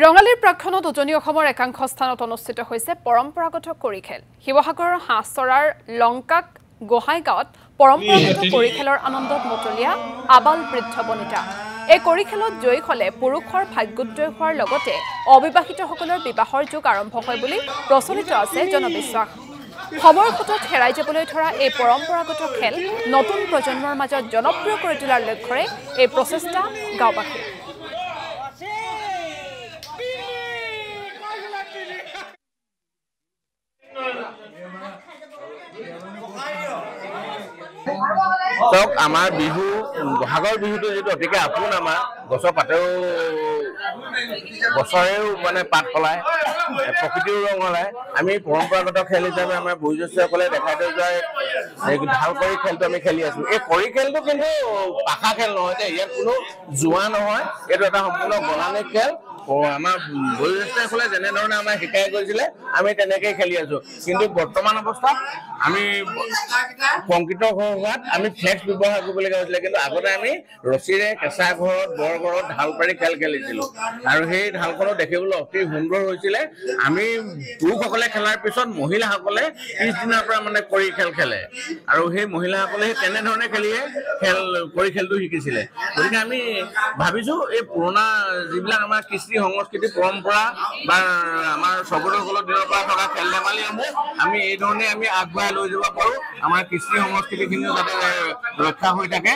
ৰঙালীৰ প্ৰাক্ষণত উজনি অসমৰ একাংশ স্থানত অনুষ্ঠিত হৈছে পৰম্পৰাগত কৰি খেল। শিৱসাগৰৰ হাঁহচৰাৰ লংকাক গোহাইগাঁৱত পৰম্পৰাগত কৰি খেলৰ আনন্দত মতলীয়া আবাল বৃদ্ধ বনিতা। এই কৰি খেলত জয়ী হলে পুৰুষৰ ভাগ্যোদয় হোৱাৰ লগতে অবিবাহিতসকলৰ বিবাহৰ যুগ আৰম্ভ হয় বুলি প্ৰচলিত আছে জনবিশ্বাস। সময়ৰ সোঁতত হেৰাই যাবলৈ ধৰা এই পৰম্পৰাগত খেল নতুন প্ৰজন্মৰ মাজত জনপ্ৰিয় কৰি তোলাৰ লক্ষ্যৰে এই প্ৰচেষ্টা গাঁওবাসীৰ। আমাৰ বিহু বহাগৰ বিহুটো যেটো অতিকে আপোন আমাৰ গছৰ পাতেও গছৰেও মানে পাত ফলায় প্ৰকৃতিৰ ৰং হলায় আমি পৰম্পৰাগত খেল হিচাপে আমাৰ বয়োজ্যেষ্ঠসকলে দেখাই থৈ যোৱা ঢাল কৰি খেলটো আমি খেলি আছো। এই কৰি খেলটো কিন্তু পাখা খেল নহয় যে ইয়াত কোনো জোৱা নহয়, এইটো এটা সম্পূৰ্ণ বনানিক খেল। আমাৰ বয়োজ্যেষ্ঠসকলে যেনেধৰণে আমাক শিকাই গৈছিলে আমি তেনেকেই খেলি আছো। কিন্তু বৰ্তমান অৱস্থাত আমি কংক্ৰিট হোৱাত আমি ফ্লেক্স ব্যৱহাৰ কৰিবলগীয়া হৈছিলে, কিন্তু আগতে আমি ৰছীৰে কেঁচা ঘৰত বৰ ঘৰত ঢাল পাৰি খেল খেলিছিলো আৰু সেই ঢালখনো দেখিবলৈ অতি সুন্দৰ হৈছিলে। আমি পুৰুষসকলে খেলাৰ পিছত মহিলাসকলে পিছদিনাৰ পৰা মানে কৰি খেল খেলে আৰু সেই মহিলাসকলে তেনেধৰণে খেলিয়ে কৰি খেলটো শিকিছিলে। গতিকে আমি ভাবিছো এই পুৰণা যিবিলাক আমাৰ কৃষ্টি সংস্কৃতি পৰম্পৰা বা আমাৰ স্বৰ্গদেউসকলৰ দিনৰ পৰা থকা খেল ধেমালিসমূহ আমি এই ধৰণে আমি আগবঢ়াই লৈ যাব পাৰো। আমাৰ কৃষ্টি সংস্কৃতিখিনিও যাতে ৰক্ষা হৈ থাকে।